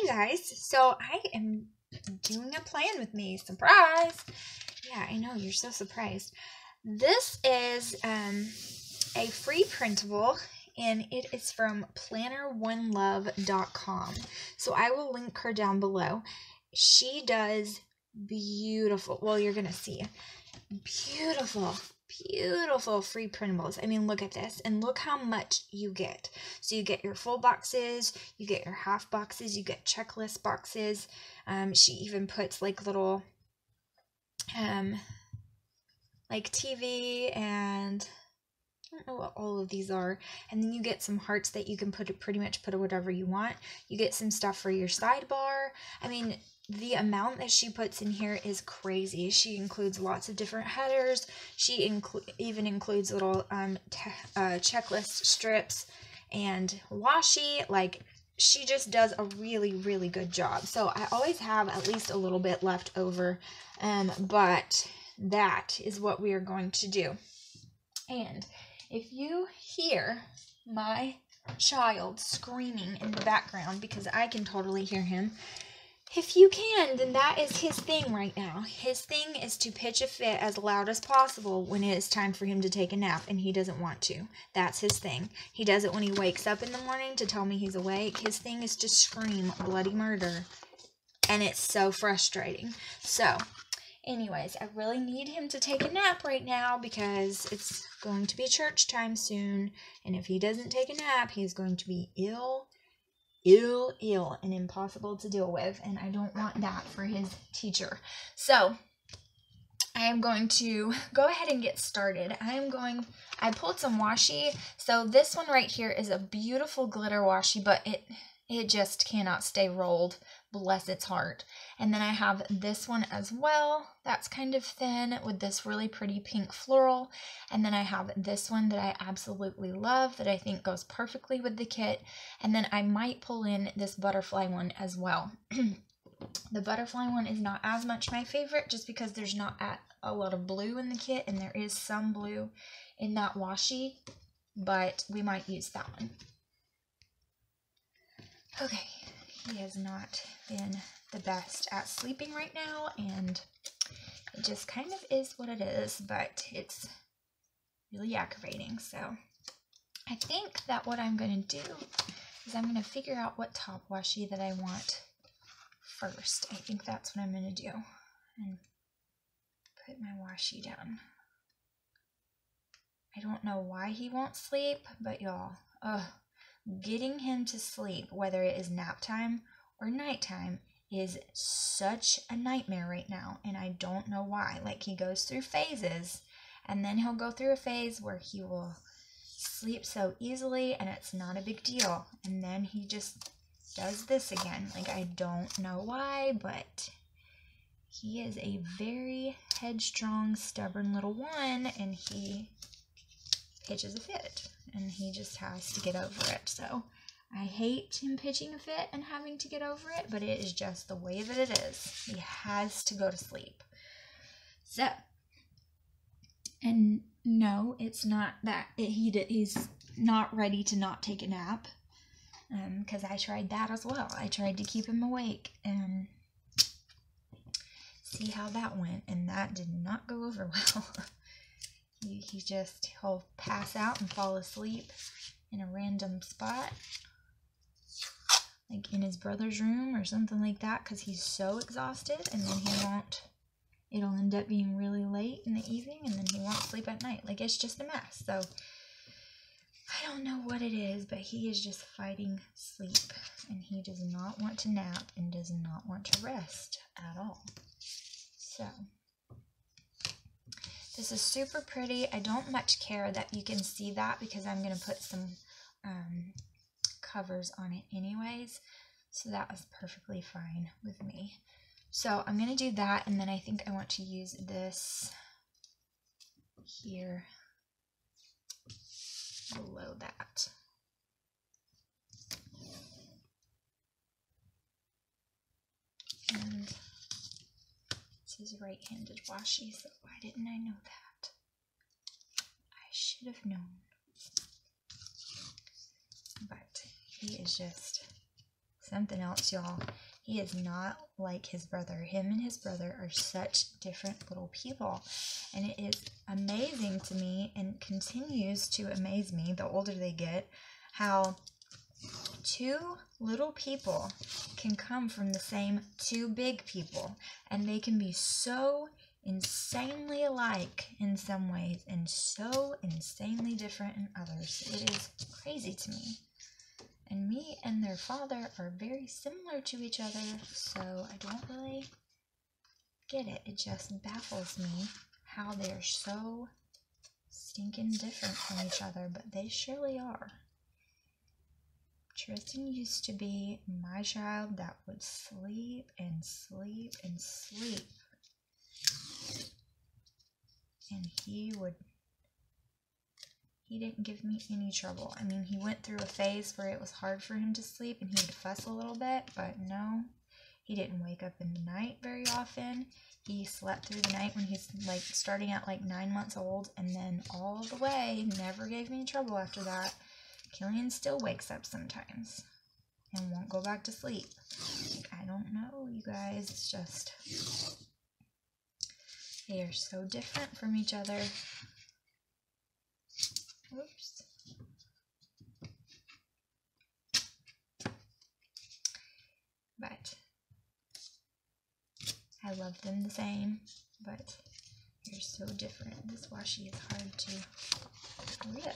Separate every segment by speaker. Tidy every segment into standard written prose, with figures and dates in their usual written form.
Speaker 1: guys, so I am doing a plan with me. Surprise! Yeah, I know, you're so surprised. This is a free printable, and it is from planneronelove.com. So I will link her down below. She does beautiful, well, you're going to see, beautiful free printables. I mean, look at this, and look how much you get. So you get your full boxes, you get your half boxes, you get checklist boxes. She even puts like little like TV, and I don't know what all of these are. And then you get some hearts that you can pretty much put whatever you want. You get some stuff for your sidebar. I mean, the amount that she puts in here is crazy. She includes lots of different headers. She even includes little checklist strips and washi. Like, she just does a really, really good job. So I always have at least a little bit left over, but that is what we are going to do. And if you hear my child screaming in the background, because I can totally hear him, if you can, then that is his thing right now. His thing is to pitch a fit as loud as possible when it is time for him to take a nap and he doesn't want to. That's his thing. He does it when he wakes up in the morning to tell me he's awake. His thing is to scream bloody murder. And it's so frustrating. So, anyways, I really need him to take a nap right now because it's going to be church time soon. And if he doesn't take a nap, he's going to be ill, and impossible to deal with. And I don't want that for his teacher. So, I am going to go ahead and get started. I pulled some washi. So this one right here is a beautiful glitter washi, but it just cannot stay rolled. Bless its heart. And then I have this one as well. That's kind of thin with this really pretty pink floral. And then I have this one that I absolutely love that I think goes perfectly with the kit. And then I might pull in this butterfly one as well. The butterfly one is not as much my favorite just because there's not a lot of blue in the kit, and there is some blue in that washi, but we might use that one. Okay, he has not been the best at sleeping right now, and it just kind of is what it is, but it's really aggravating. So I think that what I'm going to do is I'm going to figure out what top washi that I want first. I think that's what I'm going to do, and put my washi down. I don't know why he won't sleep, but y'all, getting him to sleep, whether it is nap time or nighttime, is such a nightmare right now, and I don't know why. Like, he goes through phases, and then he'll go through a phase where he will sleep so easily, and it's not a big deal, and then he just does this again. Like, I don't know why, but he is a very headstrong, stubborn little one, and he pitches a fit, and he just has to get over it. So I hate him pitching a fit and having to get over it, but it is just the way that it is. He has to go to sleep. So, and no, it's not that he's not ready to not take a nap, because I tried that as well. I tried to keep him awake and see how that went, and that did not go over well. He'll pass out and fall asleep in a random spot, like in his brother's room or something like that, because he's so exhausted, and then it'll end up being really late in the evening, and then he won't sleep at night. Like, it's just a mess. So I don't know what it is, but he is just fighting sleep, and he does not want to nap and does not want to rest at all. So this is super pretty. I don't much care that you can see that because I'm going to put some covers on it anyways. So that is perfectly fine with me. So I'm going to do that, and then I think I want to use this here below that. And this is right-handed washi, so why didn't I know that? I should have known. But he is just something else, y'all. He is not like his brother. Him and his brother are such different little people. And it is amazing to me, and continues to amaze me the older they get, how two little people can come from the same two big people. And they can be so insanely alike in some ways and so insanely different in others. It is crazy to me. And me and their father are very similar to each other, so I don't really get it. It just baffles me how they're so stinking different from each other, but they surely are. Tristan used to be my child that would sleep and sleep and sleep. And he didn't give me any trouble. I mean, he went through a phase where it was hard for him to sleep and he would fuss a little bit, but no, he didn't wake up in the night very often. He slept through the night when he's like starting at like 9 months old, and then all the way, never gave me trouble after that. Killian still wakes up sometimes and won't go back to sleep. Like, I don't know, you guys, it's just, they are so different from each other. Oops. But I love them the same, but they're so different. This washi is hard to rip.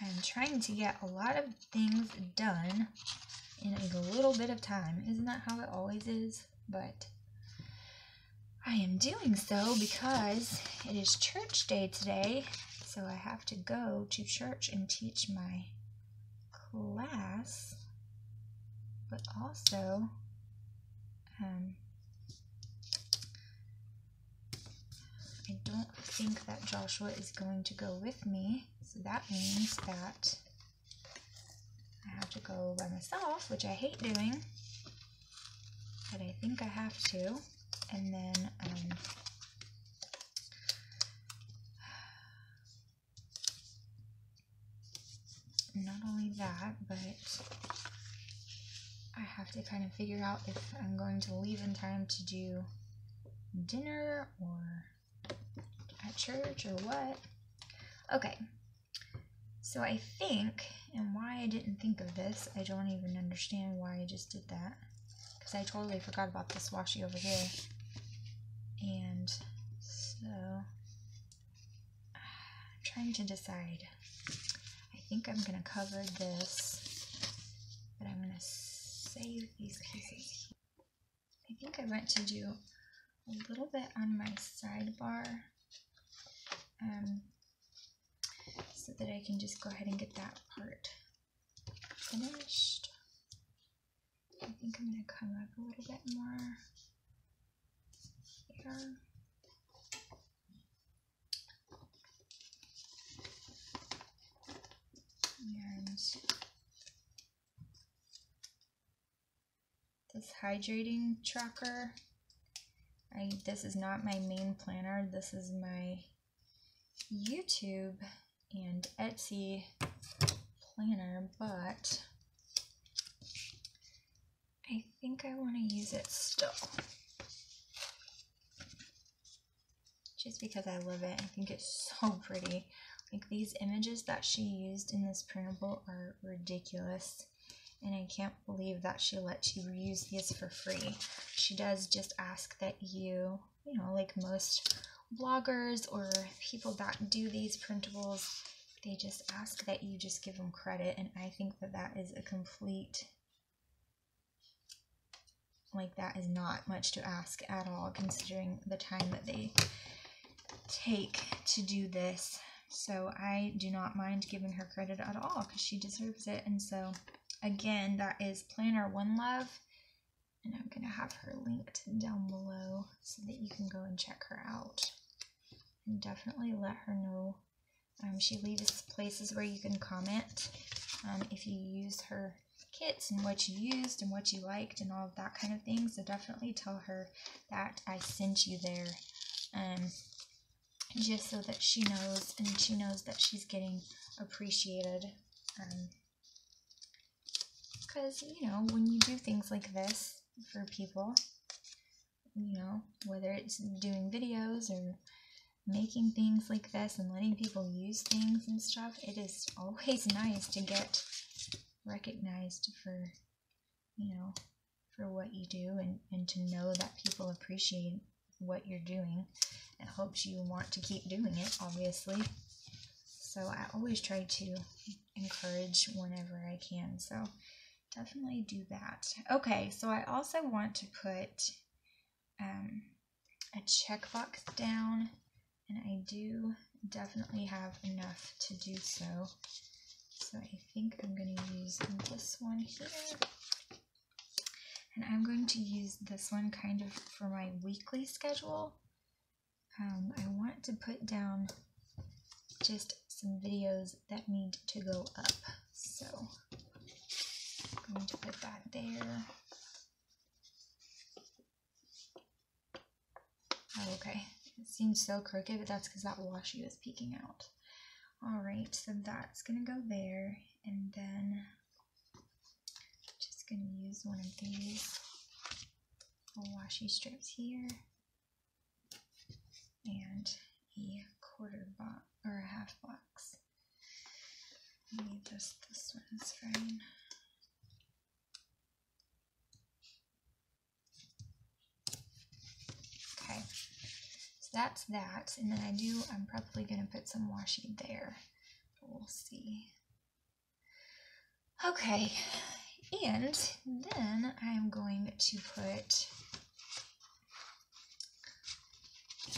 Speaker 1: I'm trying to get a lot of things done in a little bit of time. Isn't that how it always is? But I am doing so because it is church day today, so I have to go to church and teach my class, but also I don't think that Joshua is going to go with me, so that means that I have to go by myself, which I hate doing, but I think I have to. And then not only that, but I have to kind of figure out if I'm going to leave in time to do dinner or at church or what. Okay, so I think, and why I didn't think of this, I don't even understand why I just did that, because I totally forgot about this washi over here. And so I'm trying to decide. I think I'm going to cover this, but I'm going to save these pieces. I think I want to do a little bit on my sidebar, so that I can just go ahead and get that part finished. I think I'm going to come up a little bit more here. And this hydrating tracker, this is not my main planner, this is my YouTube and Etsy planner, but I think I want to use it still, just because I love it. I think it's so pretty. Like, these images that she used in this printable are ridiculous, and I can't believe that she lets you use these for free. She does just ask that you know, like most bloggers or people that do these printables, they just ask that you just give them credit, and I think that that is a complete, like, that is not much to ask at all, considering the time that they take to do this. So I do not mind giving her credit at all, because she deserves it. And so again, that is Planner One Love, and I'm gonna have her linked down below so that you can go and check her out, and definitely let her know. She leaves places where you can comment if you use her kits and what you used and what you liked and all of that kind of thing. So definitely tell her that I sent you there. just so that she knows, and she knows that she's getting appreciated. Because, you know, when you do things like this for people, you know, whether it's doing videos or making things like this and letting people use things and stuff, it is always nice to get recognized for, you know, for what you do, and to know that people appreciate what you're doing. It helps you want to keep doing it, obviously. So I always try to encourage whenever I can. So definitely do that. Okay, so I also want to put a checkbox down, and I do definitely have enough to do so. So I think I'm going to use this one here. And I'm going to use this one kind of for my weekly schedule. I want to put down just some videos that need to go up. So I'm going to put that there. Oh, okay. It seems so crooked, but that's because that washi was peeking out. Alright, so that's going to go there. And then just going to use one of these washi strips here. And a quarter box, or a half box. Maybe just this one's fine. Okay, so that's that. And then I'm probably going to put some washi there. But we'll see. Okay, and then I'm going to put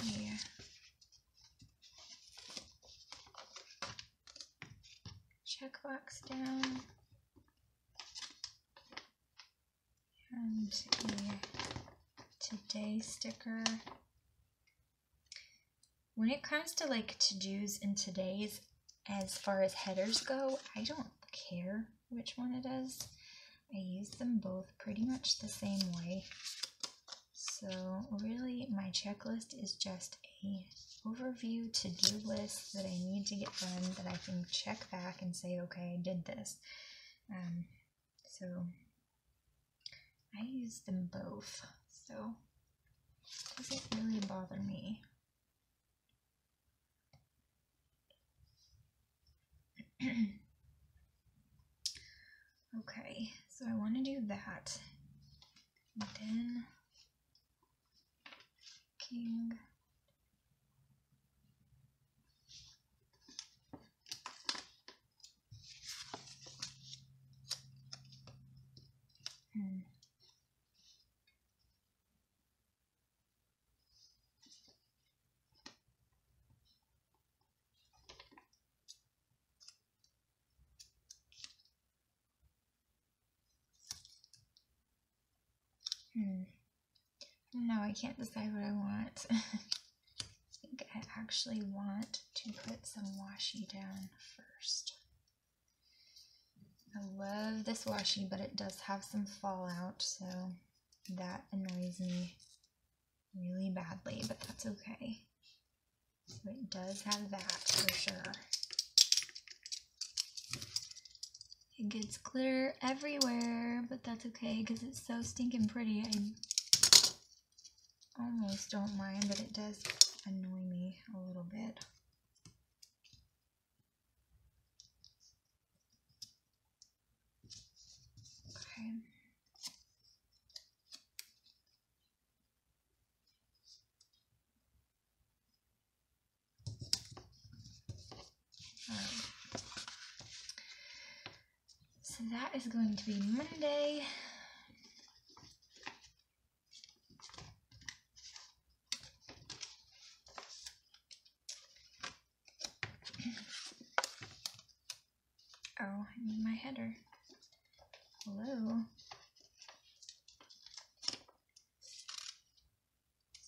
Speaker 1: a checkbox down and a today sticker. When it comes to like to-dos and todays, as far as headers go, I don't care which one it is. I use them both pretty much the same way. So really my checklist is just a overview to-do list that I need to get done, that I can check back and say, okay, I did this. So I use them both, so it doesn't really bother me. Okay, so I want to do that. And then King. No, I can't decide what I want. I think I actually want to put some washi down first. I love this washi, but it does have some fallout, so that annoys me really badly, but that's okay. So it does have that for sure. It gets glitter everywhere, but that's okay because it's so stinking pretty. I almost don't mind, but it does annoy me a little bit. Okay. Alright. So that is going to be Monday. Oh, I need my header. Hello.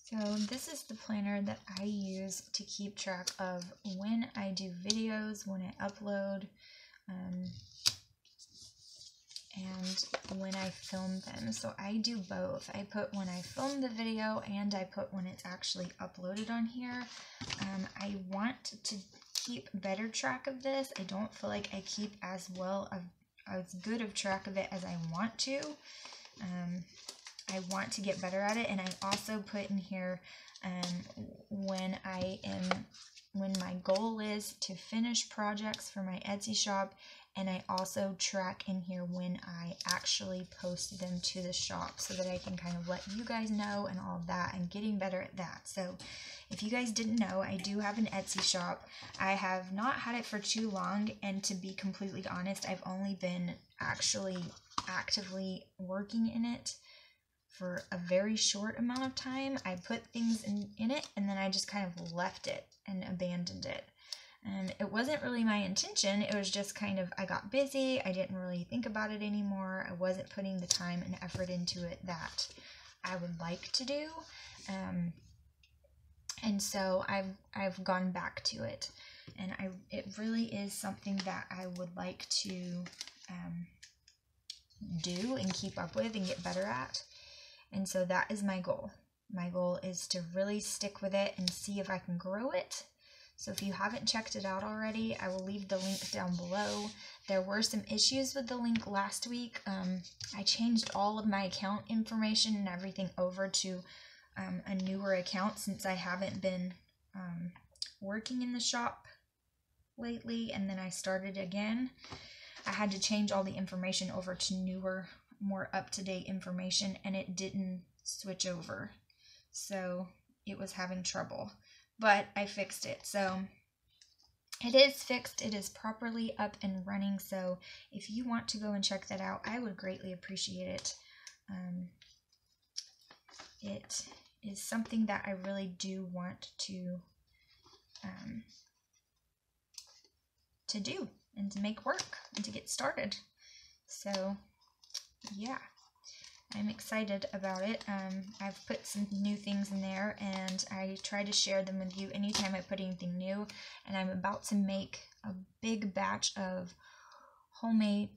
Speaker 1: So this is the planner that I use to keep track of when I do videos, when I upload, and when I film them. So I do both. I put when I film the video and I put when it's actually uploaded on here. I want to keep better track of this. I don't feel like I keep as good of track of it as I want to. I want to get better at it, and I also put in here when my goal is to finish projects for my Etsy shop, and I also track in here when I actually post them to the shop so that I can kind of let you guys know and all of that. I'm getting better at that. So if you guys didn't know, I do have an Etsy shop. I have not had it for too long, and to be completely honest, I've only been actually actively working in it for a very short amount of time. I put things in it, and then I just kind of left it and abandoned it. And it wasn't really my intention. It was just kind of, I got busy. I didn't really think about it anymore. I wasn't putting the time and effort into it that I would like to do. And so I've gone back to it. And it really is something that I would like to do and keep up with and get better at. And so that is my goal. My goal is to really stick with it and see if I can grow it. So if you haven't checked it out already, I will leave the link down below. There were some issues with the link last week. I changed all of my account information and everything over to a newer account since I haven't been working in the shop lately, and then I started again. I had to change all the information over to newer, more up-to-date information, and it didn't switch over. So it was having trouble. But I fixed it. So it is fixed. It is properly up and running. So if you want to go and check that out, I would greatly appreciate it. It is something that I really do want to do and to make work and to get started. So yeah, I'm excited about it. I've put some new things in there, and I try to share them with you anytime I put anything new. And I'm about to make a big batch of homemade,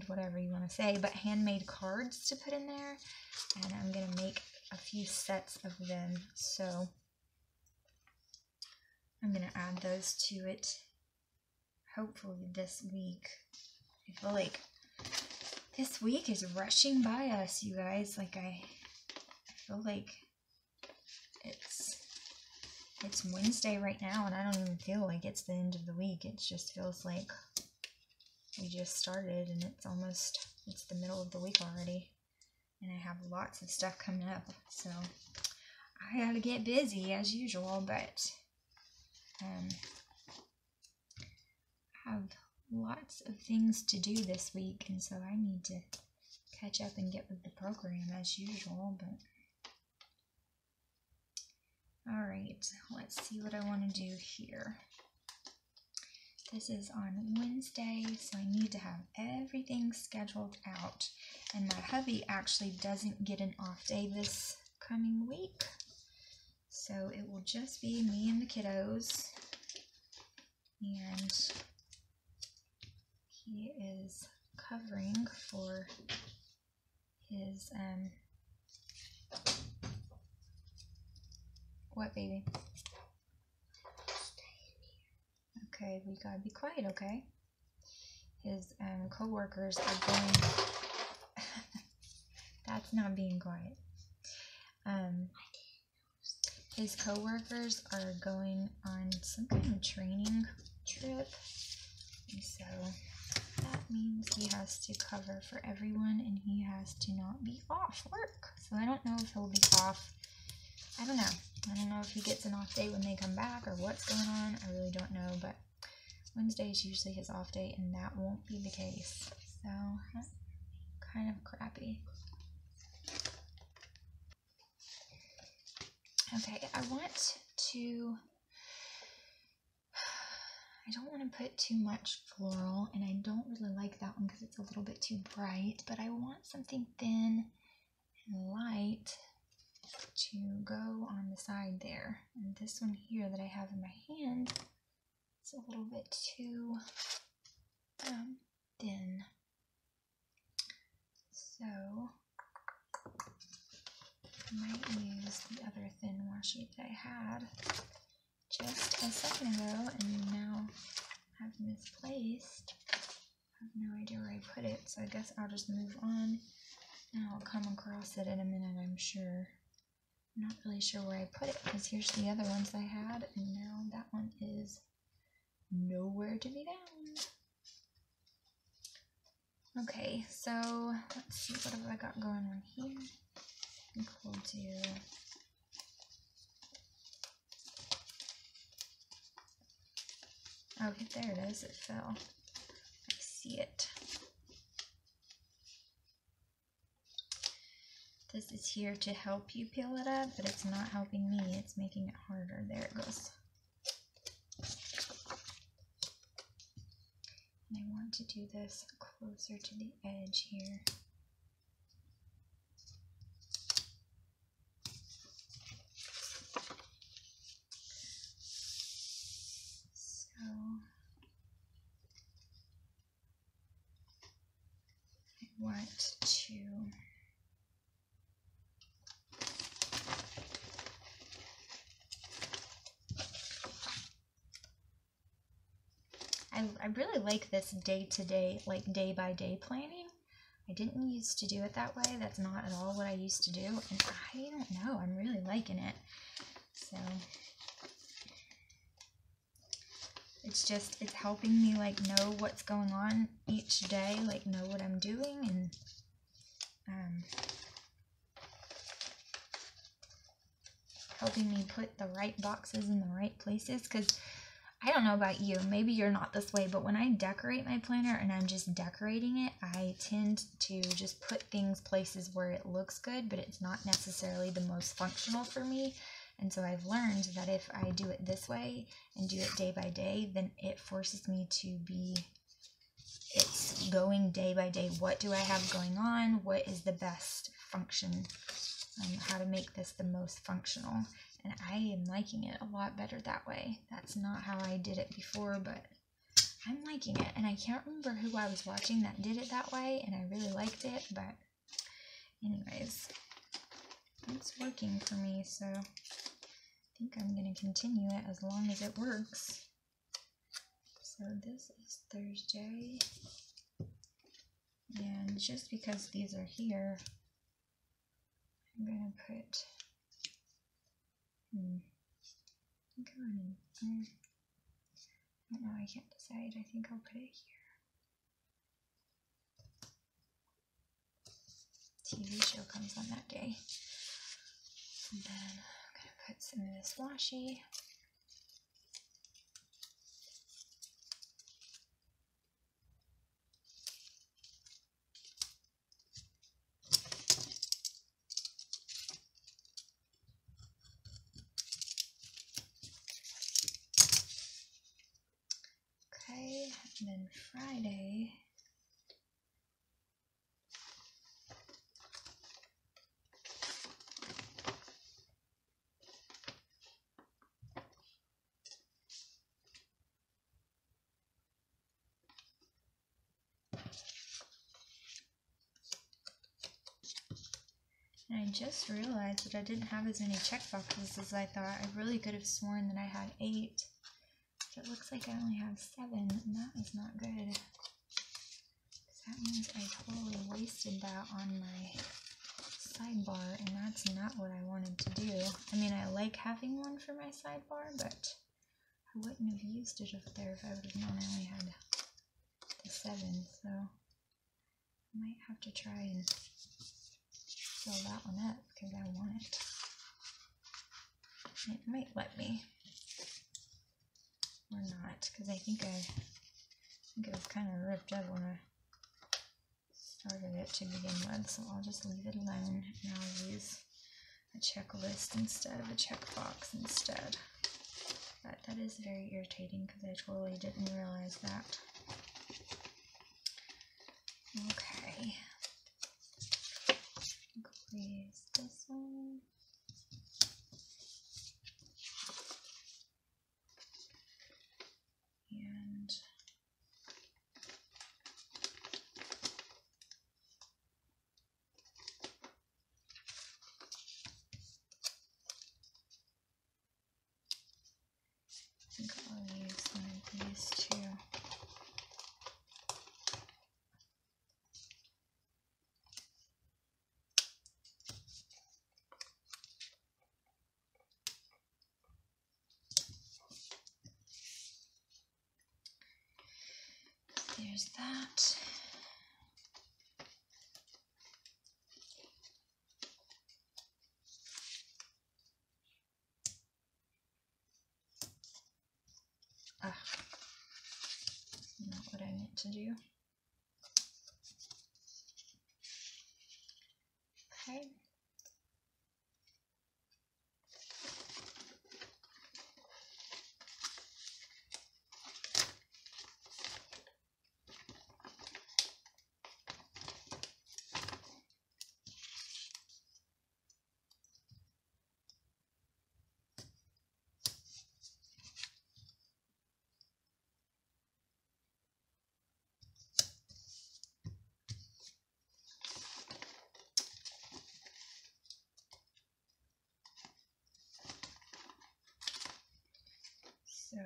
Speaker 1: whatever you want to say, but handmade cards to put in there. And I'm going to make a few sets of them. So I'm going to add those to it hopefully this week. I feel like this week is rushing by us, you guys. Like, I feel like it's Wednesday right now, and I don't even feel like it's the end of the week. It just feels like we just started, and it's the middle of the week already. And I have lots of stuff coming up, so I gotta get busy as usual, but I have lots of things to do this week, and so I need to catch up and get with the program as usual. But alright, let's see what I want to do here. This is on Wednesday, so I need to have everything scheduled out. And my hubby actually doesn't get an off day this coming week, so it will just be me and the kiddos. And he is covering for his, what, baby? Okay, we gotta be quiet, okay? His, co-workers are going, that's not being quiet. His co-workers are going on some kind of training trip, and so that means he has to cover for everyone, and he has to not be off work. So I don't know if he'll be off. I don't know. I don't know if he gets an off day when they come back or what's going on. I really don't know, but Wednesday is usually his off day, and that won't be the case. So that's kind of crappy. Okay, I don't want to put too much floral, and I don't really like that one because it's a little bit too bright, but I want something thin and light to go on the side there. And this one here that I have in my hand, it's a little bit too thin. So I might use the other thin washi that I had just a second ago and now have misplaced. I have no idea where I put it, so I guess I'll just move on and I'll come across it in a minute, I'm sure. I'm not really sure where I put it because here's the other ones I had and now that one is nowhere to be found. Okay, so let's see, what have I got going on here? I think we'll do okay, there it is, it fell. I see it. This is here to help you peel it up, but it's not helping me, it's making it harder. There it goes. And I want to do this closer to the edge here. So I want to I really like this day-to-day, like day-by-day planning. I didn't used to do it that way. That's not at all what I used to do. And I don't know, I'm really liking it. So it's just, it's helping me like know what's going on each day, like know what I'm doing, and helping me put the right boxes in the right places. Because I don't know about you, maybe you're not this way, but when I decorate my planner and I'm just decorating it, I tend to just put things places where it looks good, but it's not necessarily the most functional for me. And so I've learned that if I do it this way and do it day by day, then it forces me to be, it's going day by day. What do I have going on? What is the best function? How to make this the most functional. And I am liking it a lot better that way. That's not how I did it before, but I'm liking it. And I can't remember who I was watching that did it that way, and I really liked it, but anyways, it's working for me, so I think I'm going to continue it as long as it works. So this is Thursday, and just because these are here, I'm going to put I think I don't know, I can't decide. I think I'll put it here. TV show comes on that day. And then I'm going to put some of this washi. Okay, and then Friday, and I just realized that I didn't have as many check boxes as I thought. I really could have sworn that I had 8. It looks like I only have 7, and that is not good. That means I totally wasted that on my sidebar, and that's not what I wanted to do. I mean, I like having one for my sidebar, but I wouldn't have used it up there if I would have known I only had the 7, so I might have to try and fill that one up because I want it. It might let me. Or not, because I think it was kind of ripped up when I started it to begin with, so I'll just leave it alone, and I'll use a checklist instead of a checkbox instead. But that is very irritating because I totally didn't realize that. Okay. Grease this one. And these two. There's that. Ugh. Not what I meant to do. Okay. So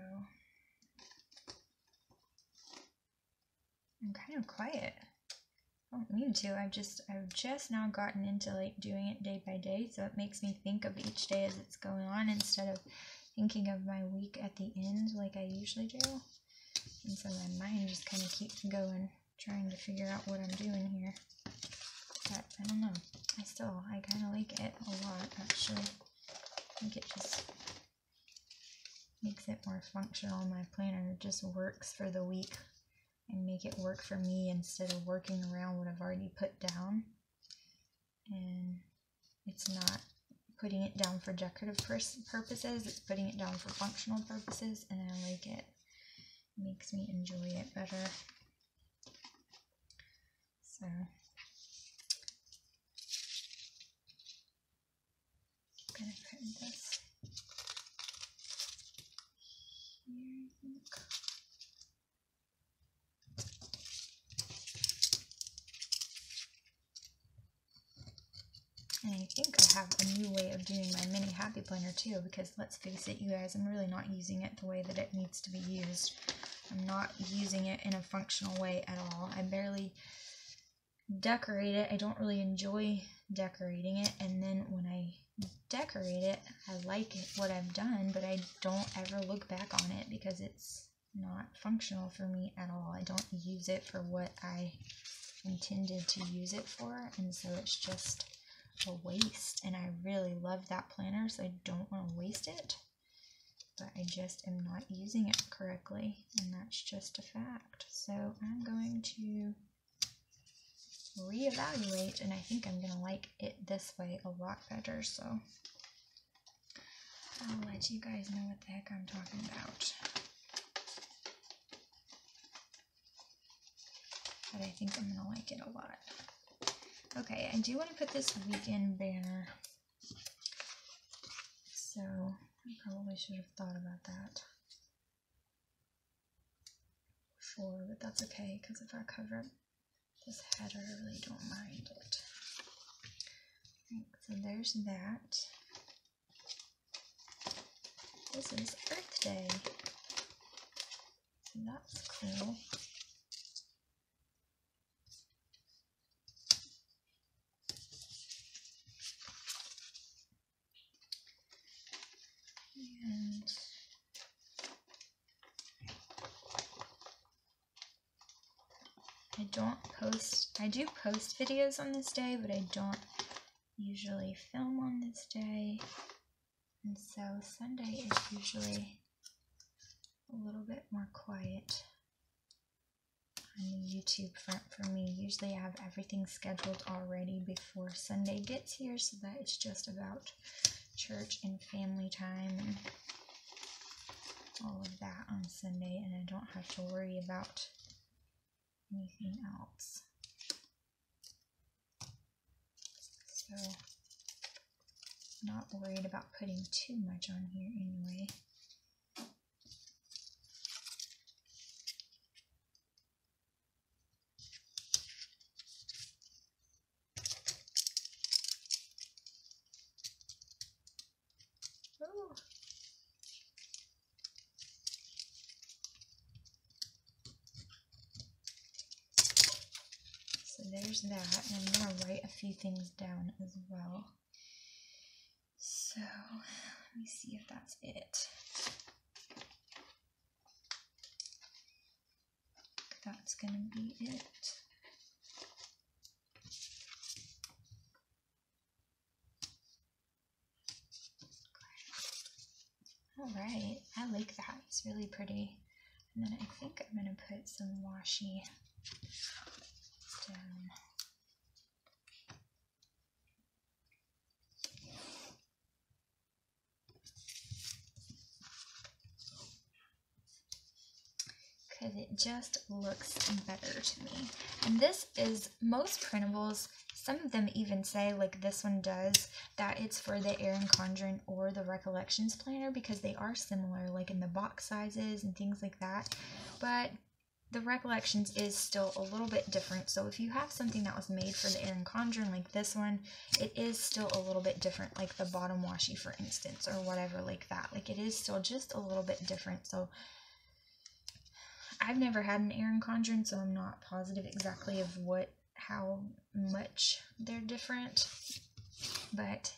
Speaker 1: I'm kind of quiet. I don't mean to. I've just now gotten into like doing it day by day, so it makes me think of each day as it's going on instead of thinking of my week at the end like I usually do. And so my mind just kind of keeps going, trying to figure out what I'm doing here. But I don't know. I kind of like it a lot, actually. I think it just makes it more functional. My planner just works for the week and make it work for me instead of working around what I've already put down. And it's not putting it down for decorative purposes, it's putting it down for functional purposes, and I like it. It makes me enjoy it better. So I'm gonna put this here, I think. And I think I have a new way of doing my mini happy planner too, because let's face it, you guys, I'm really not using it the way that it needs to be used. I'm not using it in a functional way at all. I barely decorate it. I don't really enjoy decorating it, and then when I decorate it, I like it, what I've done, but I don't ever look back on it because it's not functional for me at all. I don't use it for what I intended to use it for, and so it's just a waste. And I really love that planner, so I don't want to waste it, but I just am not using it correctly, and that's just a fact. So I'm going to reevaluate, and I think I'm gonna like it this way a lot better, so I'll let you guys know what the heck I'm talking about. But I think I'm gonna like it a lot. Okay, I do want to put this weekend banner, so I probably should have thought about that. Sure, but that's okay, because if I cover this header, I really don't mind it. Right, so there's that. This is Earth Day, so that's cool. And I do post videos on this day, but I don't usually film on this day. And so Sunday is usually a little bit more quiet on the YouTube front for me. Usually I have everything scheduled already before Sunday gets here, so that it's just about church and family time and all of that on Sunday, and I don't have to worry about anything else. So not worried about putting too much on here anyway. Ooh. there's that, and I'm going to write a few things down as well. So, let me see if that's it. That's going to be it. Alright, I like that. It's really pretty. And then I think I'm going to put some washi down. Because it just looks better to me. And this is, most printables, some of them even say, like this one does, that it's for the Erin Condren or the Recollections Planner, because they are similar, like in the box sizes and things like that. But the Recollections is still a little bit different. So if you have something that was made for the Erin Condren, like this one, it is still a little bit different, like the bottom washi, for instance, or whatever like that. Like it is still just a little bit different. So I've never had an Erin Condren, so I'm not positive exactly of how much they're different, but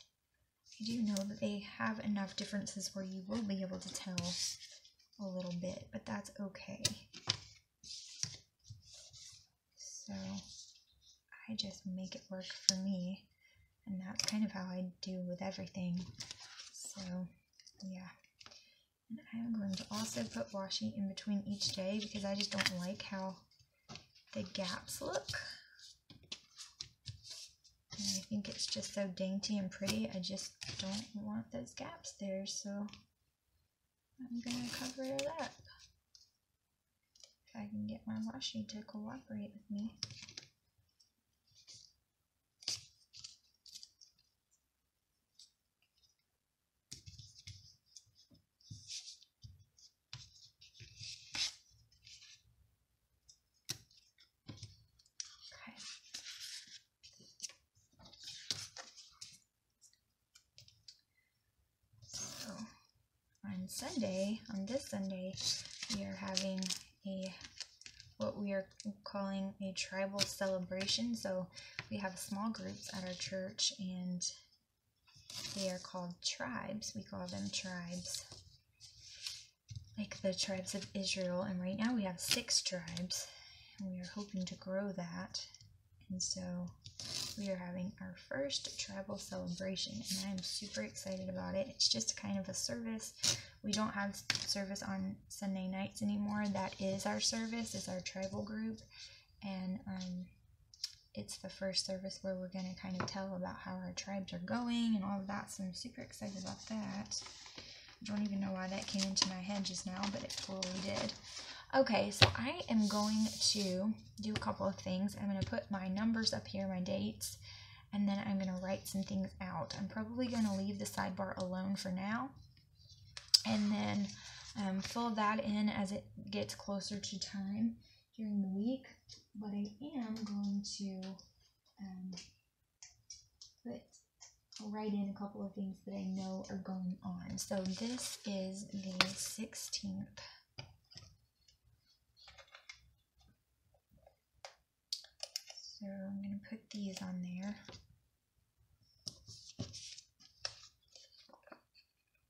Speaker 1: I do know that they have enough differences where you will be able to tell a little bit, but that's okay. So I just make it work for me, and that's kind of how I do with everything. So yeah. And I'm going to also put washi in between each day because I just don't like how the gaps look. And I think it's just so dainty and pretty. I just don't want those gaps there, so I'm going to cover it up. If I can get my washi to cooperate with me. On this Sunday, we are having what we are calling a tribal celebration. So we have small groups at our church, and they are called tribes. We call them tribes, like the tribes of Israel. And right now we have 6 tribes, and we are hoping to grow that. And so we are having our first tribal celebration, and I'm super excited about it. It's just kind of a service. We don't have service on Sunday nights anymore. That is our service, is our tribal group, and it's the first service where we're going to kind of tell about how our tribes are going and all of that, so I'm super excited about that. I don't even know why that came into my head just now, but it totally did. Okay, so I am going to do a couple of things. I'm going to put my numbers up here, my dates, and then I'm going to write some things out. I'm probably going to leave the sidebar alone for now, and then fill that in as it gets closer to time during the week. But I am going to write in a couple of things that I know are going on. So this is the 16th. So I'm going to put these on there.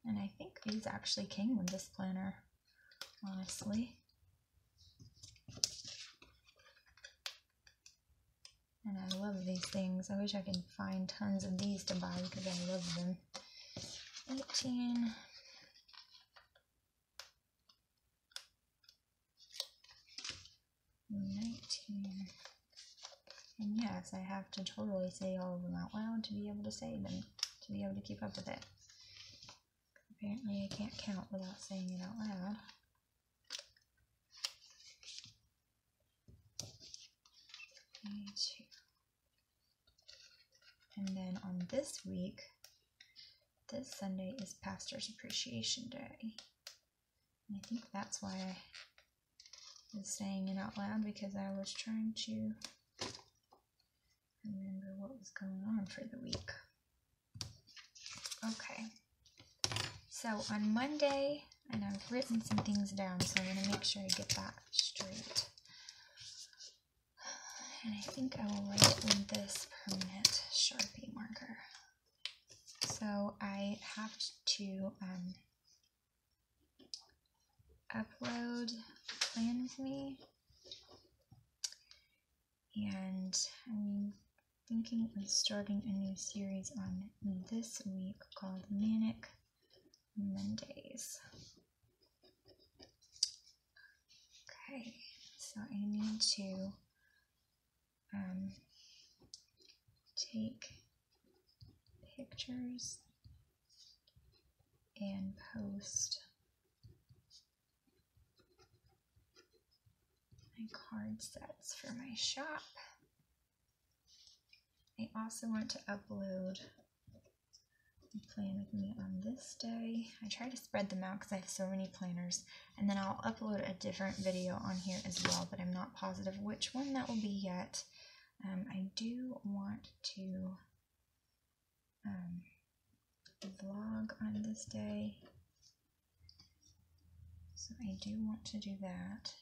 Speaker 1: And I think these actually came with this planner, honestly. And I love these things. I wish I could find tons of these to buy because I love them. 18. And yes, I have to totally say all of them out loud to be able to say them, to be able to keep up with it. Apparently I can't count without saying it out loud. And then on this week, this Sunday is Pastor's Appreciation Day. And I think that's why I was saying it out loud, because I was trying to remember what was going on for the week. Okay. So on Monday, and I've written some things down, so I'm going to make sure I get that straight. And I think I will write with this permanent Sharpie marker. So I have to upload Plan With Me, and I'm thinking of starting a new series on this week called Manic Mondays. Okay, so I need to take pictures and post my card sets for my shop. I also want to upload Plan With Me on this day. I try to spread them out because I have so many planners, and then I'll upload a different video on here as well, but I'm not positive which one that will be yet. I do want to vlog on this day, so I do want to do that,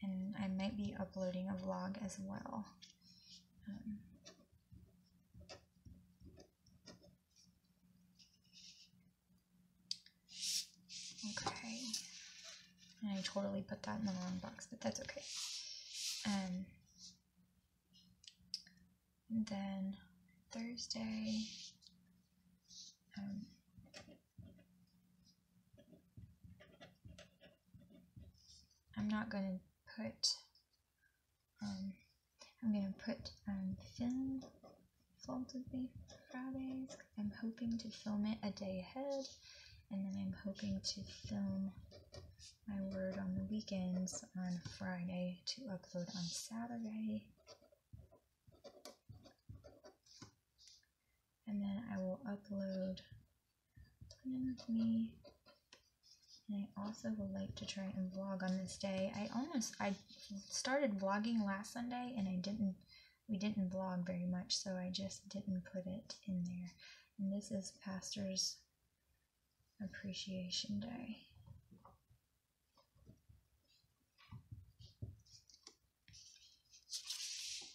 Speaker 1: and I might be uploading a vlog as well. Okay, and I totally put that in the wrong box, but that's okay. And then Thursday, I'm not going to put, I'm going to put film Folded Leaf Fridays. I'm hoping to film it a day ahead, and then I'm hoping to film my word on the weekends on Friday to upload on Saturday. And then I will upload Plan With Me. And I also would like to try and vlog on this day. I started vlogging last Sunday, and we didn't vlog very much, so I just didn't put it in there. And this is Pastor's Appreciation Day.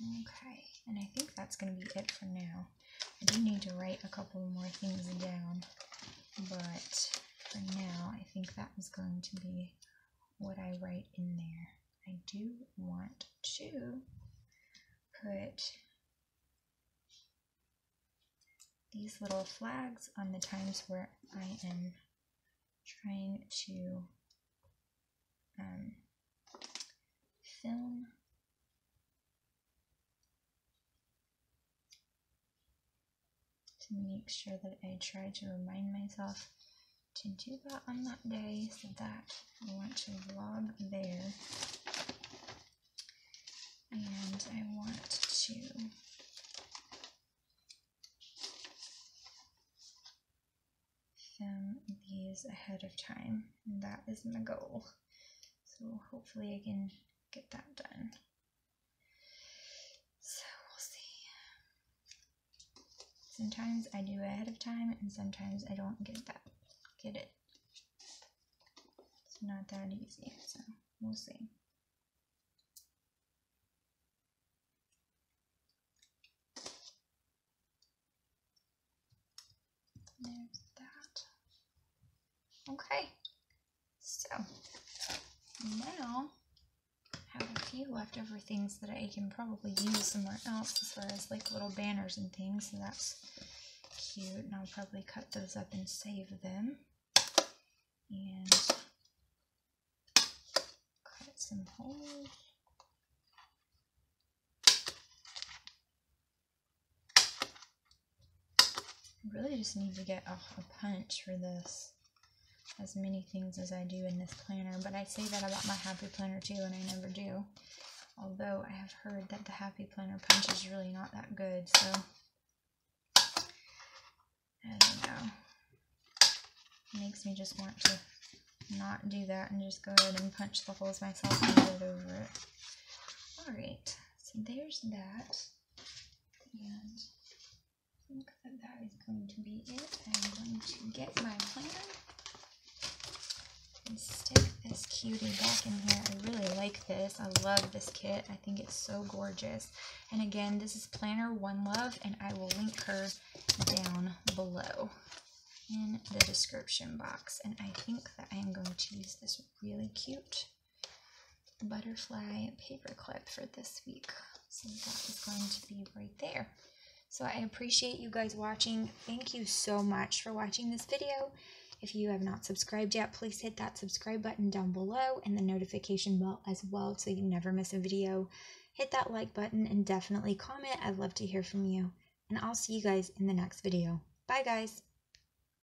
Speaker 1: Okay, and I think that's going to be it for now. I do need to write a couple more things down, but for now, I think that is going to be what I write in there. I do want to put these little flags on the times where I am trying to film to make sure that I try to remind myself to do that on that day, so that I want to vlog there, and I want to film these ahead of time, and that is my goal. So hopefully I can get that done. So we'll see. Sometimes I do ahead of time, and sometimes I don't get it. It's not that easy, so we'll see. There's that. Okay, so now I have a few leftover things that I can probably use somewhere else, as far as like little banners and things, so that's cute, and I'll probably cut those up and save them. And cut some holes. I really just need to get a punch for this, as many things as I do in this planner, but I say that about my Happy Planner too, and I never do. Although I have heard that the Happy Planner punch is really not that good, so I don't know. It makes me just want to not do that and just go ahead and punch the holes myself and get over it. Alright, so there's that. And I think that is going to be it. I'm going to get my planner and stick this cutie back in here. I really like this. I love this kit. I think it's so gorgeous. And again, this is Planner One Love, and I will link her down below in the description box. And I think that I am going to use this really cute butterfly paper clip for this week. So that is going to be right there. So I appreciate you guys watching. Thank you so much for watching this video. If you have not subscribed yet, please hit that subscribe button down below and the notification bell as well so you never miss a video. Hit that like button and definitely comment. I'd love to hear from you. And I'll see you guys in the next video. Bye guys!